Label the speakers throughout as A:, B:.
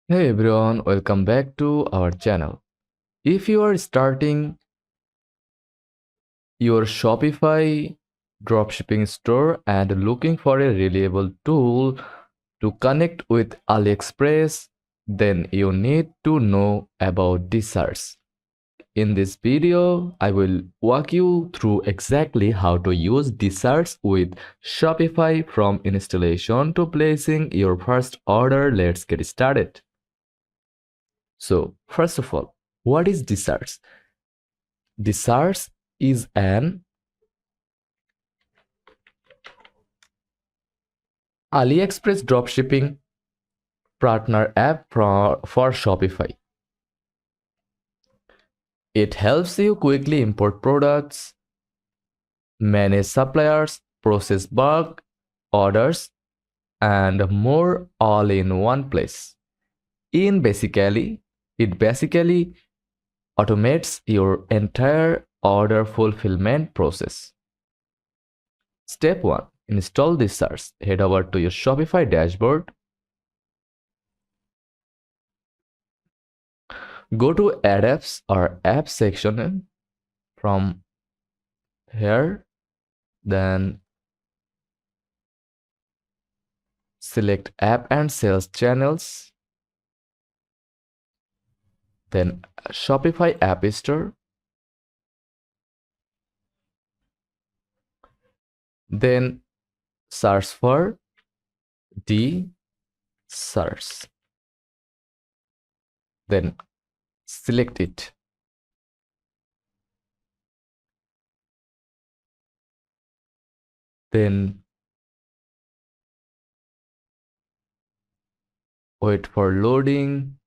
A: Hey everyone, welcome back to our channel. If you are starting your Shopify dropshipping store and looking for a reliable tool to connect with AliExpress, then you need to know about DSers. In this video, I will walk you through exactly how to use DSers with Shopify from installation to placing your first order. Let's get started. So, first of all, what is DSers? DSers is an AliExpress dropshipping partner app for Shopify. It helps you quickly import products, manage suppliers, process bulk orders, and more all in one place. It basically automates your entire order fulfillment process. Step 1. Install DSers. Head over to your Shopify dashboard. Go to Add Apps or Apps section from here. Then select App and Sales Channels. Then Shopify App Store. Then search for DSers. Then select it. Then wait for loading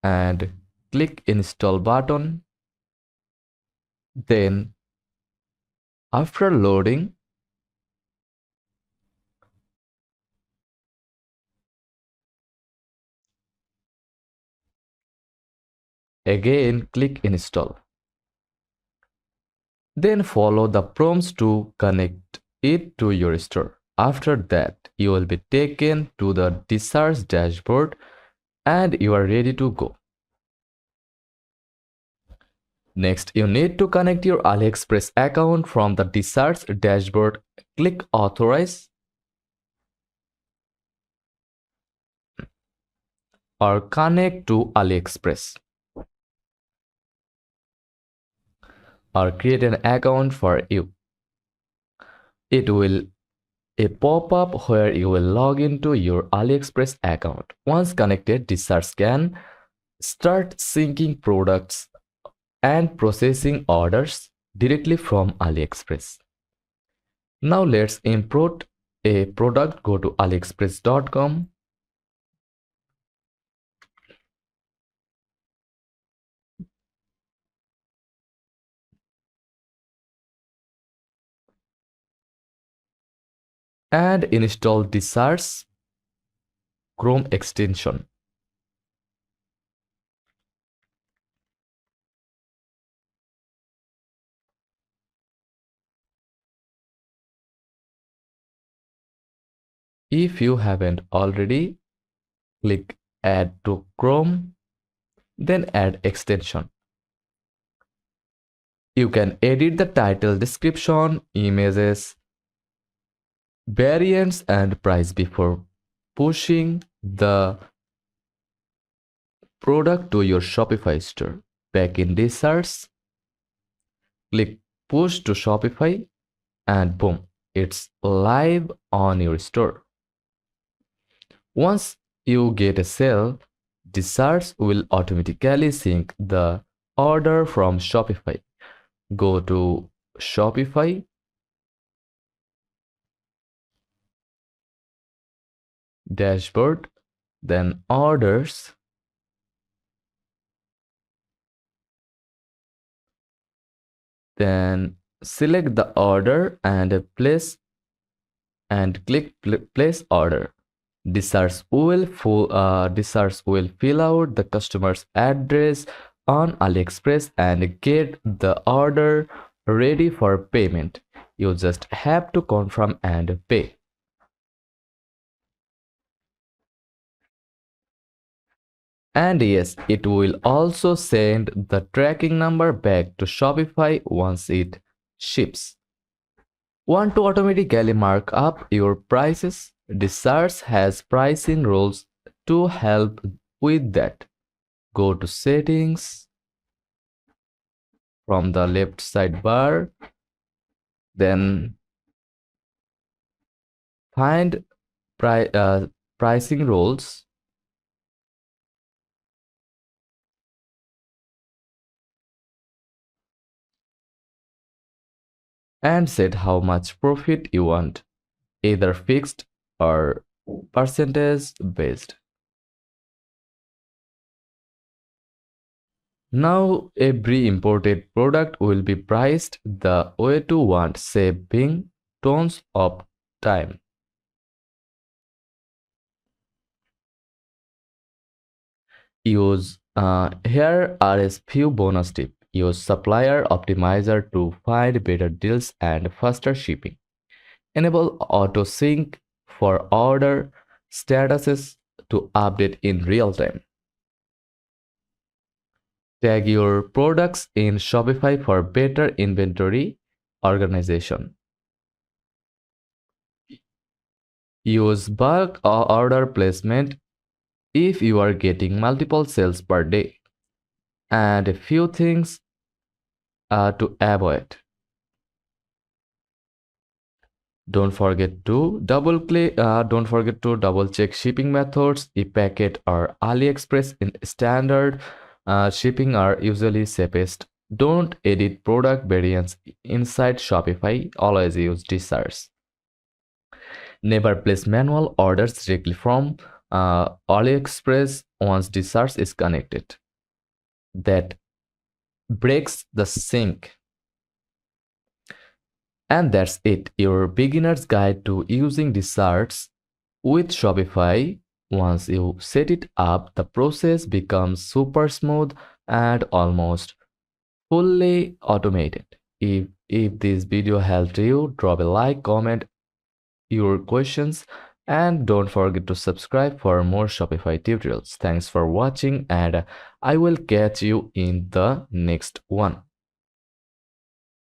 A: and click install button. Then after loading, again click install. Then follow the prompts to connect it to your store. After that, you will be taken to the DSers dashboard and you are ready to go. Next, you need to connect your AliExpress account from the DSers dashboard. Click Authorize or Connect to AliExpress or create an account for you. It will a pop-up where you will log into your AliExpress account. Once connected, DSers can start syncing products and processing orders directly from AliExpress. Now let's import a product. Go to aliexpress.com. And install DSers Chrome extension. If you haven't already, click Add to Chrome, then add extension. You can edit the title, description, images, variants, and price before pushing the product to your Shopify store. Back in DSers, click Push to Shopify, and boom, it's live on your store. Once you get a sale, DSers will automatically sync the order from Shopify. Go to Shopify, dashboard, then orders, then select the order and place and click place order. DSers will fill out the customer's address on AliExpress and get the order ready for payment. You just have to confirm and pay. And yes, it will also send the tracking number back to Shopify once it ships. Want to automatically mark up your prices? DSers has pricing rules to help with that. Go to settings from the left sidebar, then find pricing rules, and set how much profit you want, either fixed or percentage based. Now every imported product will be priced the way to want, saving tons of time. Here are a few bonus tips. Use supplier optimizer to find better deals and faster shipping. Enable auto sync for order statuses to update in real time. Tag your products in Shopify for better inventory organization. Use bulk order placement if you are getting multiple sales per day. And a few things to avoid. Don't forget to double check shipping methods. ePacket or AliExpress in standard shipping are usually safest. Don't edit product variants inside Shopify. Always use DSers. Never place manual orders directly from AliExpress once DSers is connected. That breaks the sync. And that's it, your beginner's guide to using DSers with Shopify. Once you set it up, the process becomes super smooth and almost fully automated. If this video helped you, drop a like, comment your questions, and don't forget to subscribe for more Shopify tutorials. Thanks for watching, and I will catch you in the next one.